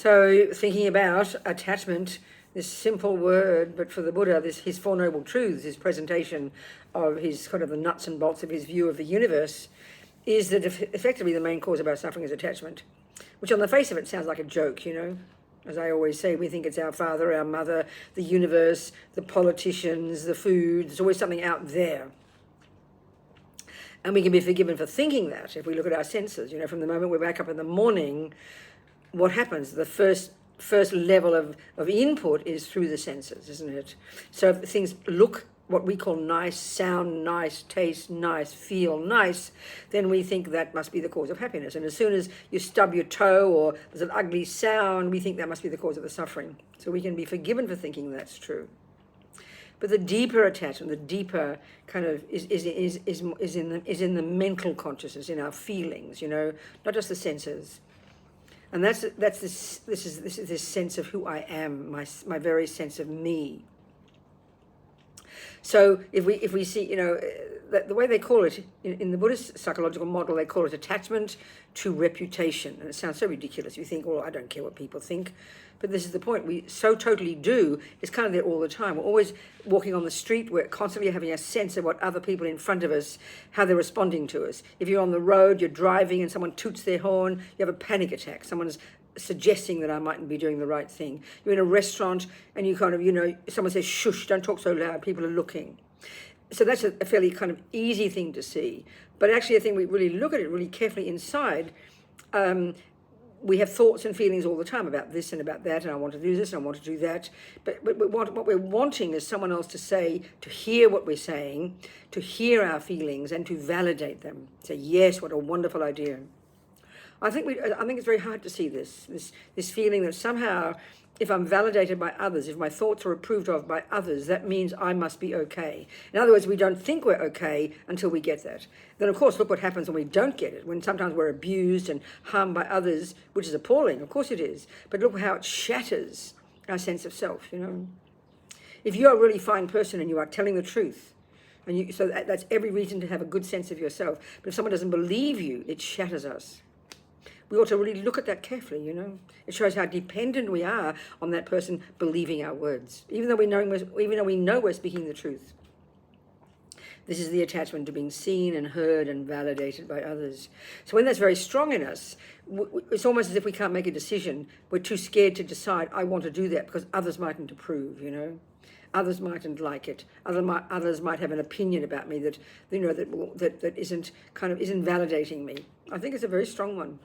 So thinking about attachment, this simple word, but for the Buddha, his Four Noble Truths, his presentation of his kind of the nuts and bolts of his view of the universe, is that effectively the main cause of our suffering is attachment, which on the face of it sounds like a joke, you know. As I always say, we think it's our father, our mother, the universe, the politicians, the food. There's always something out there. And we can be forgiven for thinking that if we look at our senses. You know, from the moment we wake up in the morning, what happens? The first level of input is through the senses, isn't it? So if things look what we call nice, sound nice, taste nice, feel nice, then we think that must be the cause of happiness. And as soon as you stub your toe or there's an ugly sound, we think that must be the cause of the suffering. So we can be forgiven for thinking that's true. But the deeper attachment, the deeper kind of is in the mental consciousness, in our feelings, you know, not just the senses. And that's this sense of who I am, my very sense of me. So if we see, you know, the way they call it in the Buddhist psychological model, they call it attachment to reputation. And it sounds so ridiculous. You think, well, I don't care what people think. But this is the point. We so totally do. It's kind of there all the time. We're always walking on the street. We're constantly having a sense of what other people in front of us, how they're responding to us. If you're on the road, you're driving and someone toots their horn, you have a panic attack. Someone's suggesting that I mightn't be doing the right thing. You're in a restaurant and you kind of, you know, someone says, shush, don't talk so loud, people are looking. So that's a fairly kind of easy thing to see. But actually, I think we really look at it really carefully inside. We have thoughts and feelings all the time about this and about that, and I want to do this and I want to do that. But what we're wanting is someone else to say, to hear what we're saying, to hear our feelings and to validate them. Say, yes, what a wonderful idea. I think it's very hard to see this feeling that somehow, if I'm validated by others, if my thoughts are approved of by others, that means I must be okay. In other words, we don't think we're okay until we get that. Then, of course, look what happens when we don't get it, when sometimes we're abused and harmed by others, which is appalling. Of course it is. But look how it shatters our sense of self, you know. If you're a really fine person and you are telling the truth, and so that's every reason to have a good sense of yourself. But if someone doesn't believe you, it shatters us. We ought to really look at that carefully, you know. It shows how dependent we are on that person believing our words, even though we know we're speaking the truth. This is the attachment to being seen and heard and validated by others. So when that's very strong in us, it's almost as if we can't make a decision. We're too scared to decide, I want to do that because others mightn't approve, you know. Others mightn't like it. Others might have an opinion about me that, you know, that isn't validating me. I think it's a very strong one.